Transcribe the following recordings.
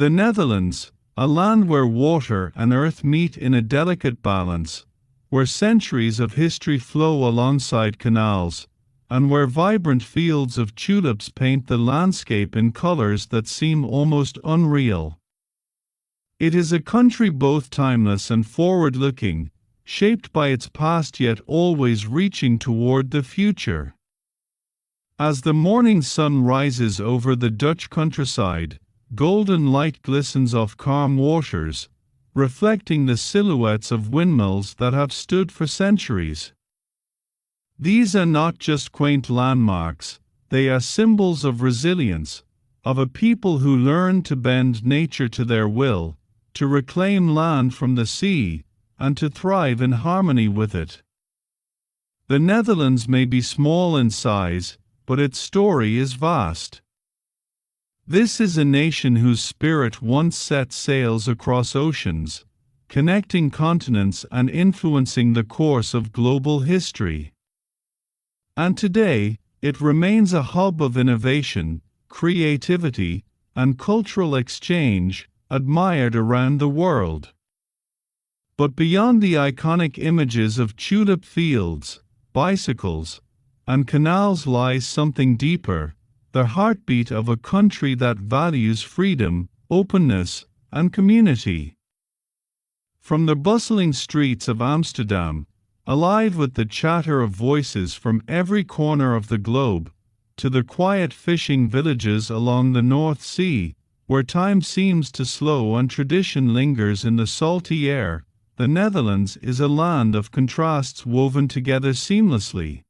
The Netherlands, a land where water and earth meet in a delicate balance, where centuries of history flow alongside canals, and where vibrant fields of tulips paint the landscape in colors that seem almost unreal. It is a country both timeless and forward-looking, shaped by its past yet always reaching toward the future. As the morning sun rises over the Dutch countryside, golden light glistens off calm waters, reflecting the silhouettes of windmills that have stood for centuries. These are not just quaint landmarks, they are symbols of resilience, of a people who learn to bend nature to their will, to reclaim land from the sea, and to thrive in harmony with it. The Netherlands may be small in size, but its story is vast. This is a nation whose spirit once set sails across oceans, connecting continents and influencing the course of global history. And today, it remains a hub of innovation, creativity, and cultural exchange, admired around the world. But beyond the iconic images of tulip fields, bicycles, and canals lies something deeper, the heartbeat of a country that values freedom, openness, and community. From the bustling streets of Amsterdam, alive with the chatter of voices from every corner of the globe, to the quiet fishing villages along the North Sea, where time seems to slow and tradition lingers in the salty air, the Netherlands is a land of contrasts woven together seamlessly.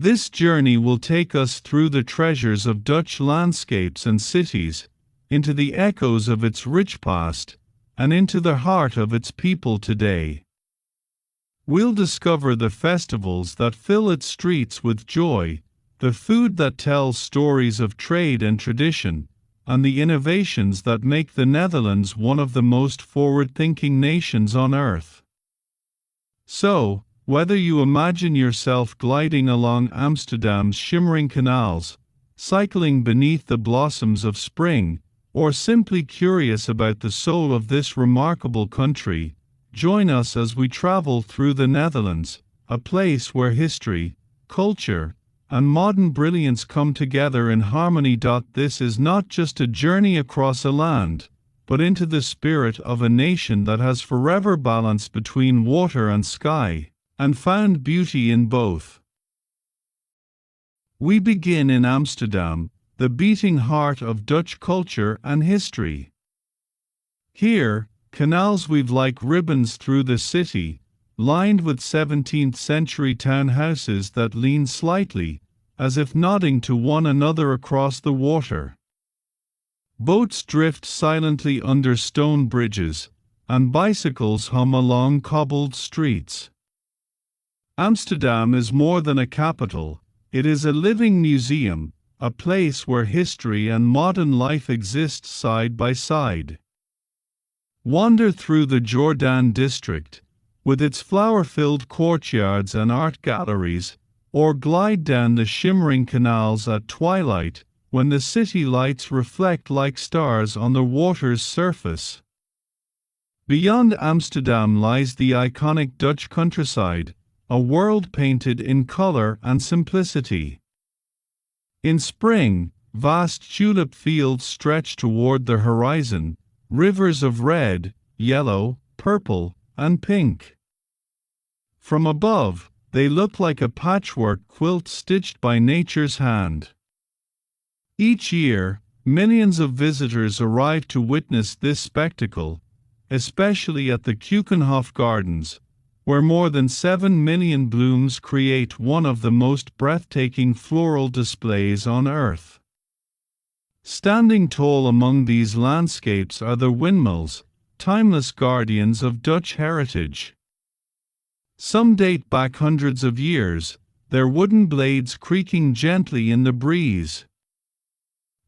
This journey will take us through the treasures of Dutch landscapes and cities, into the echoes of its rich past, and into the heart of its people today. We'll discover the festivals that fill its streets with joy, the food that tells stories of trade and tradition, and the innovations that make the Netherlands one of the most forward-thinking nations on earth. So, whether you imagine yourself gliding along Amsterdam's shimmering canals, cycling beneath the blossoms of spring, or simply curious about the soul of this remarkable country, join us as we travel through the Netherlands, a place where history, culture, and modern brilliance come together in harmony. This is not just a journey across a land, but into the spirit of a nation that has forever balanced between water and sky, and found beauty in both. We begin in Amsterdam, the beating heart of Dutch culture and history. Here, canals weave like ribbons through the city, lined with 17th-century townhouses that lean slightly, as if nodding to one another across the water. Boats drift silently under stone bridges, and bicycles hum along cobbled streets. Amsterdam is more than a capital, it is a living museum, a place where history and modern life exist side by side. Wander through the Jordaan district, with its flower-filled courtyards and art galleries, or glide down the shimmering canals at twilight, when the city lights reflect like stars on the water's surface. Beyond Amsterdam lies the iconic Dutch countryside, a world painted in color and simplicity. In spring, vast tulip fields stretch toward the horizon, rivers of red, yellow, purple, and pink. From above, they look like a patchwork quilt stitched by nature's hand. Each year, millions of visitors arrive to witness this spectacle, especially at the Keukenhof Gardens, where more than 7 million blooms create one of the most breathtaking floral displays on Earth. Standing tall among these landscapes are the windmills, timeless guardians of Dutch heritage. Some date back hundreds of years, their wooden blades creaking gently in the breeze.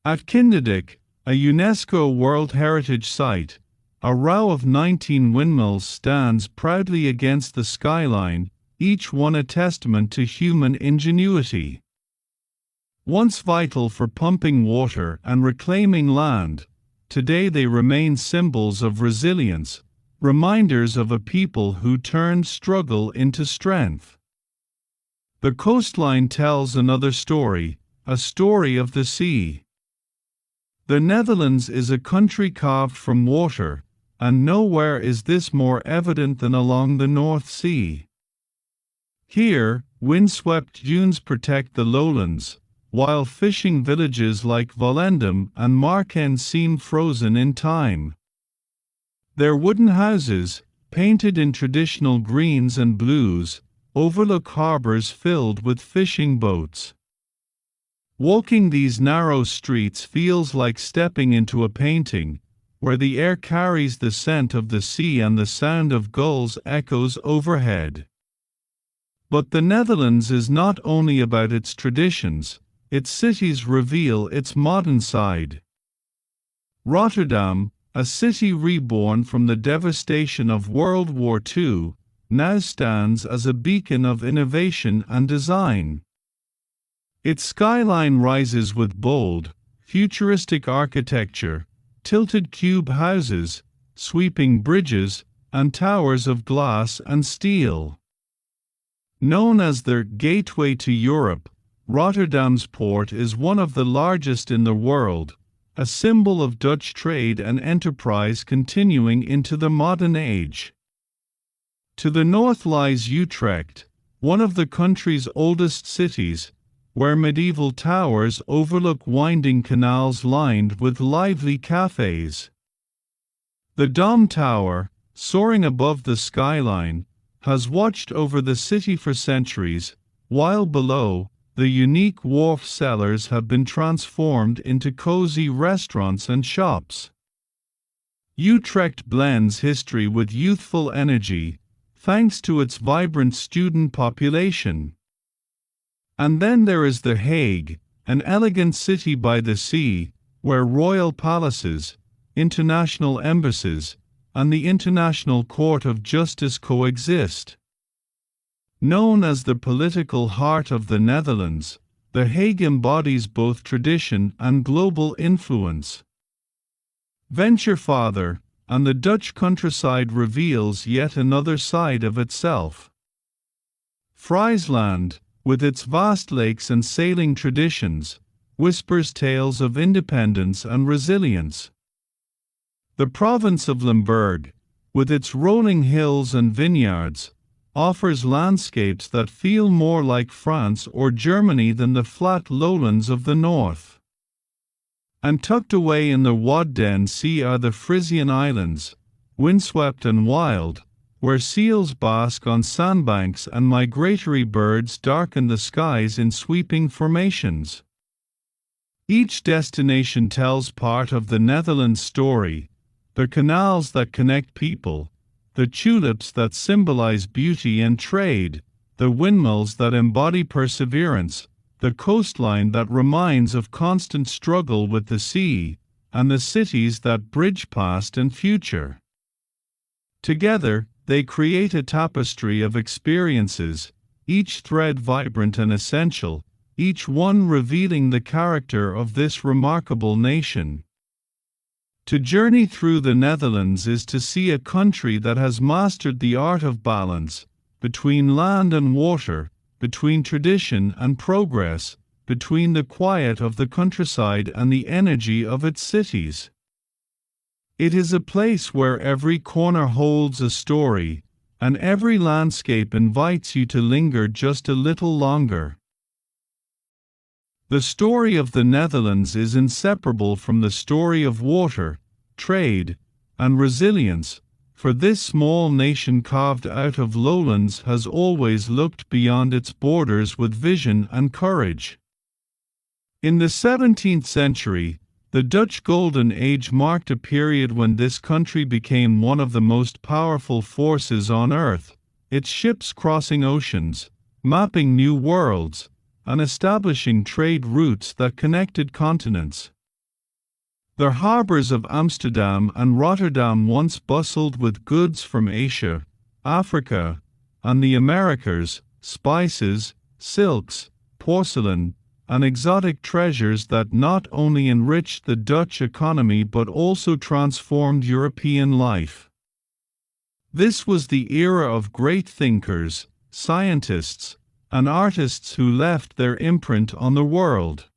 At Kinderdijk, a UNESCO World Heritage Site, a row of 19 windmills stands proudly against the skyline, each one a testament to human ingenuity. Once vital for pumping water and reclaiming land, today they remain symbols of resilience, reminders of a people who turned struggle into strength. The coastline tells another story, a story of the sea. The Netherlands is a country carved from water, and nowhere is this more evident than along the North Sea. Here, windswept dunes protect the lowlands, while fishing villages like Volendam and Marken seem frozen in time. Their wooden houses, painted in traditional greens and blues, overlook harbors filled with fishing boats. Walking these narrow streets feels like stepping into a painting, where the air carries the scent of the sea and the sound of gulls echoes overhead. But the Netherlands is not only about its traditions, its cities reveal its modern side. Rotterdam, a city reborn from the devastation of World War II, now stands as a beacon of innovation and design. Its skyline rises with bold, futuristic architecture, tilted cube houses, sweeping bridges, and towers of glass and steel. Known as the gateway to Europe, Rotterdam's port is one of the largest in the world, a symbol of Dutch trade and enterprise continuing into the modern age. To the north lies Utrecht, one of the country's oldest cities, where medieval towers overlook winding canals lined with lively cafes. The Dom Tower, soaring above the skyline, has watched over the city for centuries, while below, the unique wharf cellars have been transformed into cozy restaurants and shops. Utrecht blends history with youthful energy, thanks to its vibrant student population. And then there is The Hague, an elegant city by the sea, where royal palaces, international embassies, and the International Court of Justice coexist. Known as the political heart of the Netherlands, The Hague embodies both tradition and global influence. Venture farther, and the Dutch countryside reveals yet another side of itself. Friesland, with its vast lakes and sailing traditions, whispers tales of independence and resilience. The province of Limburg, with its rolling hills and vineyards, offers landscapes that feel more like France or Germany than the flat lowlands of the north. And tucked away in the Wadden Sea are the Frisian Islands, windswept and wild, where seals bask on sandbanks and migratory birds darken the skies in sweeping formations. Each destination tells part of the Netherlands story, the canals that connect people, the tulips that symbolize beauty and trade, the windmills that embody perseverance, the coastline that reminds of constant struggle with the sea, and the cities that bridge past and future. Together, they create a tapestry of experiences, each thread vibrant and essential, each one revealing the character of this remarkable nation. To journey through the Netherlands is to see a country that has mastered the art of balance, between land and water, between tradition and progress, between the quiet of the countryside and the energy of its cities. It is a place where every corner holds a story, and every landscape invites you to linger just a little longer. The story of the Netherlands is inseparable from the story of water, trade, and resilience, for this small nation carved out of lowlands has always looked beyond its borders with vision and courage. In the 17th century, the Dutch Golden Age marked a period when this country became one of the most powerful forces on Earth, its ships crossing oceans, mapping new worlds, and establishing trade routes that connected continents. The harbors of Amsterdam and Rotterdam once bustled with goods from Asia, Africa, and the Americas, spices, silks, porcelain, and exotic treasures that not only enriched the Dutch economy but also transformed European life. This was the era of great thinkers, scientists, and artists who left their imprint on the world.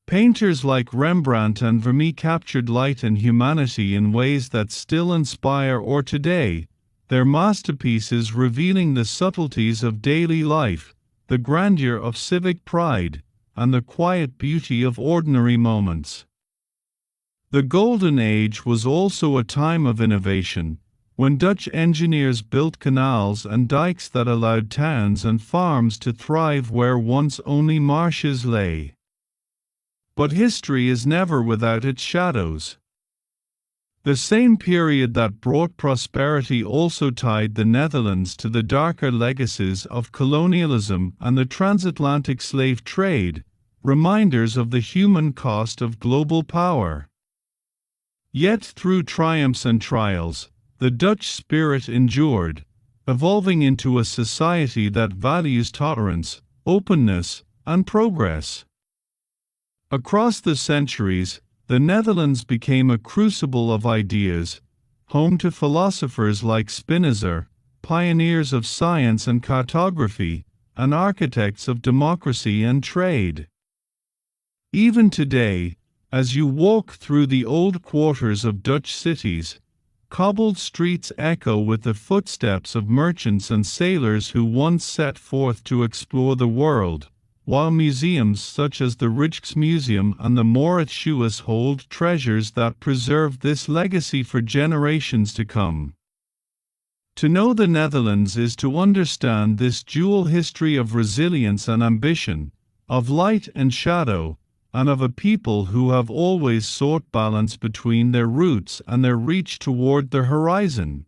Painters like Rembrandt and Vermeer captured light and humanity in ways that still inspire or today, their masterpieces revealing the subtleties of daily life, the grandeur of civic pride, and the quiet beauty of ordinary moments. The Golden Age was also a time of innovation, when Dutch engineers built canals and dikes that allowed towns and farms to thrive where once only marshes lay. But history is never without its shadows. The same period that brought prosperity also tied the Netherlands to the darker legacies of colonialism and the transatlantic slave trade, reminders of the human cost of global power. Yet through triumphs and trials, the Dutch spirit endured, evolving into a society that values tolerance, openness, and progress. Across the centuries, the Netherlands became a crucible of ideas, home to philosophers like Spinoza, pioneers of science and cartography, and architects of democracy and trade. Even today, as you walk through the old quarters of Dutch cities, cobbled streets echo with the footsteps of merchants and sailors who once set forth to explore the world, while museums such as the Rijksmuseum and the Mauritshuis hold treasures that preserve this legacy for generations to come. To know the Netherlands is to understand this dual history of resilience and ambition, of light and shadow, and of a people who have always sought balance between their roots and their reach toward the horizon.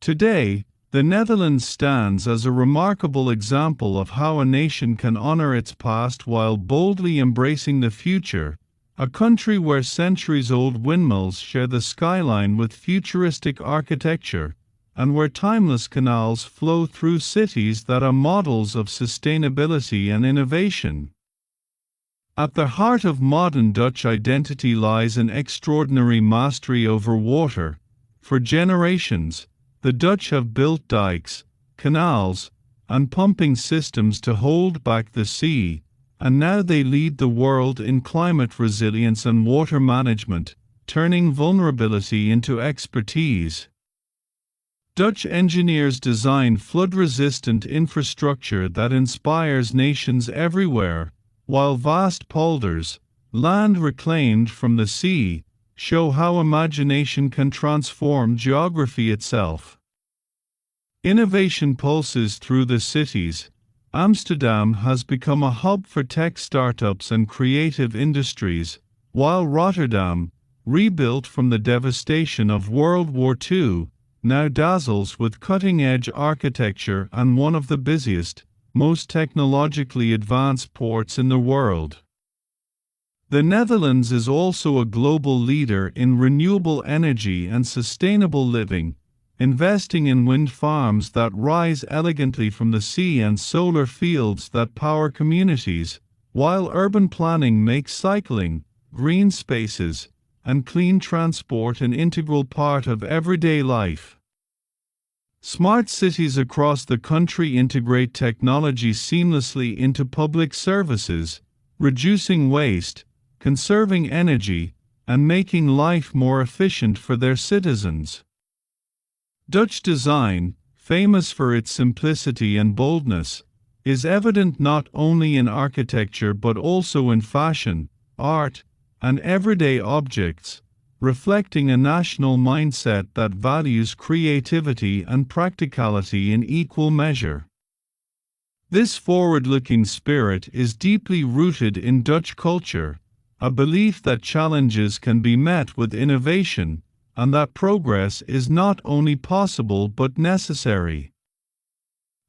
Today, the Netherlands stands as a remarkable example of how a nation can honor its past while boldly embracing the future, a country where centuries-old windmills share the skyline with futuristic architecture, and where timeless canals flow through cities that are models of sustainability and innovation. At the heart of modern Dutch identity lies an extraordinary mastery over water. For generations, the Dutch have built dikes, canals, and pumping systems to hold back the sea, and now they lead the world in climate resilience and water management, turning vulnerability into expertise. Dutch engineers design flood-resistant infrastructure that inspires nations everywhere, while vast polders, land reclaimed from the sea, show how imagination can transform geography itself. Innovation pulses through the cities. Amsterdam has become a hub for tech startups and creative industries, while Rotterdam, rebuilt from the devastation of World War II, now dazzles with cutting-edge architecture and one of the busiest, most technologically advanced ports in the world. The Netherlands is also a global leader in renewable energy and sustainable living, investing in wind farms that rise elegantly from the sea and solar fields that power communities, while urban planning makes cycling, green spaces, and clean transport an integral part of everyday life. Smart cities across the country integrate technology seamlessly into public services, reducing waste, conserving energy, and making life more efficient for their citizens. Dutch design, famous for its simplicity and boldness, is evident not only in architecture but also in fashion, art, and everyday objects, reflecting a national mindset that values creativity and practicality in equal measure. This forward-looking spirit is deeply rooted in Dutch culture, a belief that challenges can be met with innovation, and that progress is not only possible but necessary.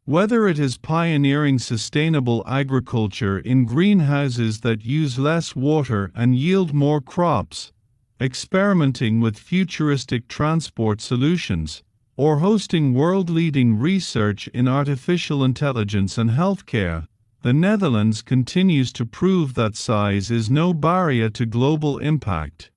Whether it is pioneering sustainable agriculture in greenhouses that use less water and yield more crops, experimenting with futuristic transport solutions, or hosting world-leading research in artificial intelligence and healthcare, the Netherlands continues to prove that size is no barrier to global impact.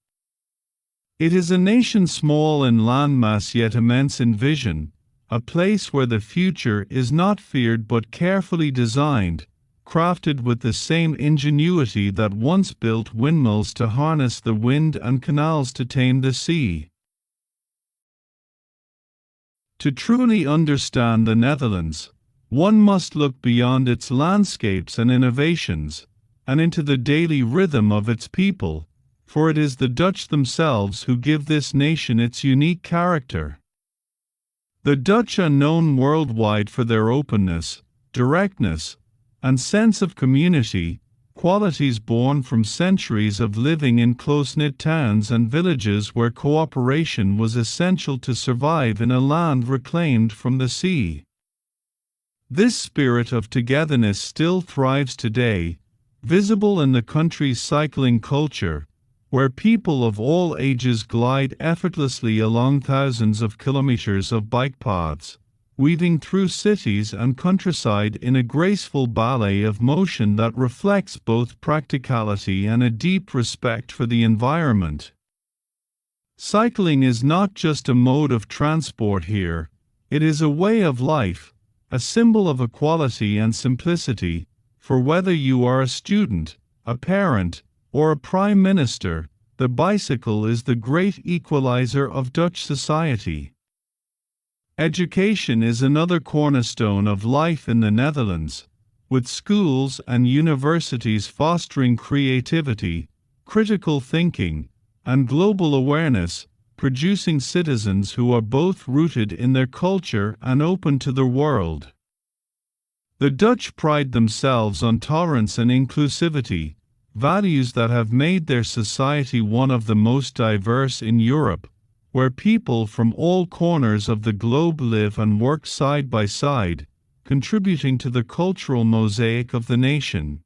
It is a nation small in landmass yet immense in vision, a place where the future is not feared but carefully designed, crafted with the same ingenuity that once built windmills to harness the wind and canals to tame the sea. To truly understand the Netherlands, one must look beyond its landscapes and innovations, and into the daily rhythm of its people, for it is the Dutch themselves who give this nation its unique character. The Dutch are known worldwide for their openness, directness, and sense of community, qualities born from centuries of living in close-knit towns and villages where cooperation was essential to survive in a land reclaimed from the sea. This spirit of togetherness still thrives today, visible in the country's cycling culture, where people of all ages glide effortlessly along thousands of kilometers of bike paths, weaving through cities and countryside in a graceful ballet of motion that reflects both practicality and a deep respect for the environment. Cycling is not just a mode of transport here, it is a way of life, a symbol of equality and simplicity, for whether you are a student, a parent, or a prime minister, the bicycle is the great equalizer of Dutch society. Education is another cornerstone of life in the Netherlands, with schools and universities fostering creativity, critical thinking, and global awareness, producing citizens who are both rooted in their culture and open to the world. The Dutch pride themselves on tolerance and inclusivity, values that have made their society one of the most diverse in Europe, where people from all corners of the globe live and work side by side, contributing to the cultural mosaic of the nation.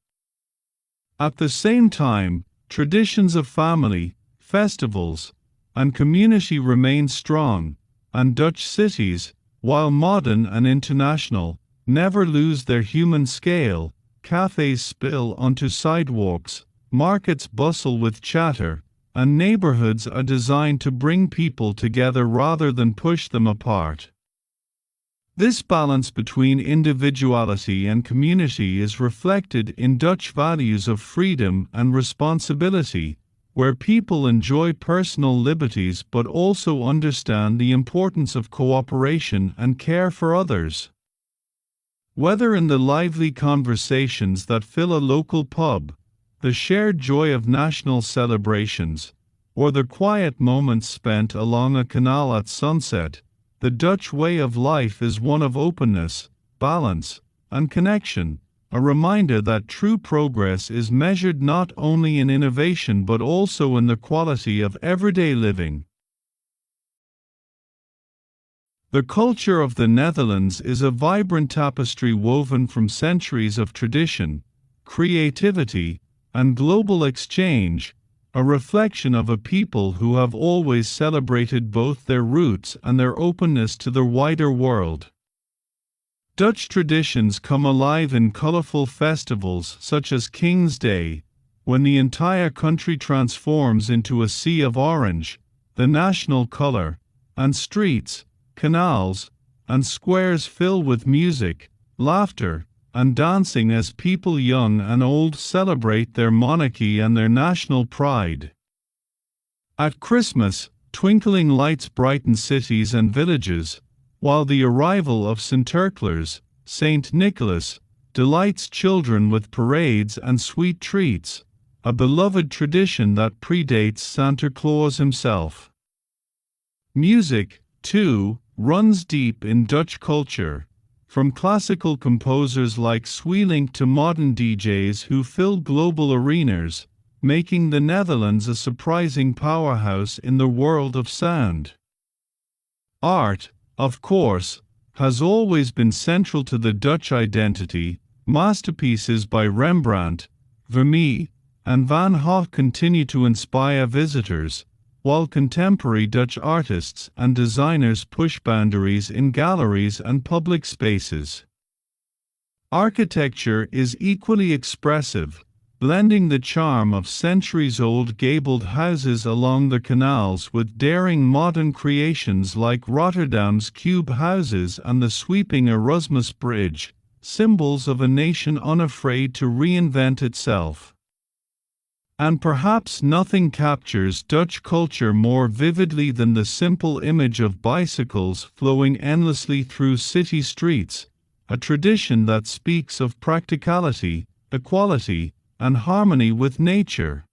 At the same time, traditions of family, festivals, and community remain strong, and Dutch cities, while modern and international, never lose their human scale. Cafes spill onto sidewalks, markets bustle with chatter, and neighborhoods are designed to bring people together rather than push them apart. This balance between individuality and community is reflected in Dutch values of freedom and responsibility, where people enjoy personal liberties but also understand the importance of cooperation and care for others. Whether in the lively conversations that fill a local pub, the shared joy of national celebrations, or the quiet moments spent along a canal at sunset, the Dutch way of life is one of openness, balance, and connection, a reminder that true progress is measured not only in innovation but also in the quality of everyday living. The culture of the Netherlands is a vibrant tapestry woven from centuries of tradition, creativity, and global exchange, a reflection of a people who have always celebrated both their roots and their openness to the wider world. Dutch traditions come alive in colorful festivals such as King's Day, when the entire country transforms into a sea of orange, the national color, and streets, canals, and squares fill with music, laughter, and dancing as people young and old celebrate their monarchy and their national pride. At Christmas, twinkling lights brighten cities and villages, while the arrival of Sinterklaas, Saint Nicholas, delights children with parades and sweet treats, a beloved tradition that predates Santa Claus himself. Music, too, runs deep in Dutch culture, from classical composers like Sweelinck to modern DJs who fill global arenas, making the Netherlands a surprising powerhouse in the world of sound. Art, of course, has always been central to the Dutch identity. Masterpieces by Rembrandt, Vermeer, and Van Gogh continue to inspire visitors, while contemporary Dutch artists and designers push boundaries in galleries and public spaces. Architecture is equally expressive, blending the charm of centuries-old gabled houses along the canals with daring modern creations like Rotterdam's cube houses and the sweeping Erasmus Bridge, symbols of a nation unafraid to reinvent itself. And perhaps nothing captures Dutch culture more vividly than the simple image of bicycles flowing endlessly through city streets, a tradition that speaks of practicality, equality, and harmony with nature.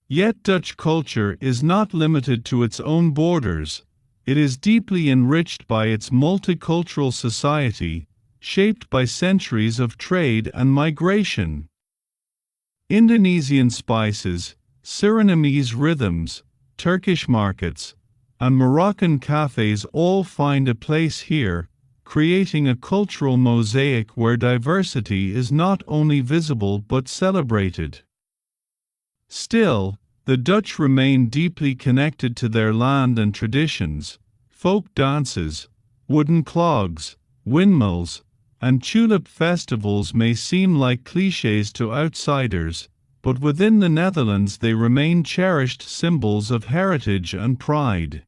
Yet Dutch culture is not limited to its own borders. It is deeply enriched by its multicultural society, shaped by centuries of trade and migration. Indonesian spices, Surinamese rhythms, Turkish markets, and Moroccan cafes all find a place here, creating a cultural mosaic where diversity is not only visible but celebrated. Still, the Dutch remain deeply connected to their land and traditions. Folk dances, wooden clogs, windmills, and tulip festivals may seem like clichés to outsiders, but within the Netherlands they remain cherished symbols of heritage and pride.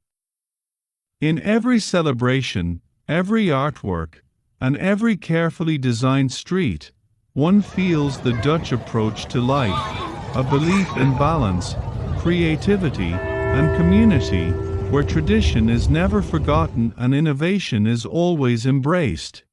In every celebration, every artwork, and every carefully designed street, one feels the Dutch approach to life, a belief in balance, creativity, and community, where tradition is never forgotten and innovation is always embraced.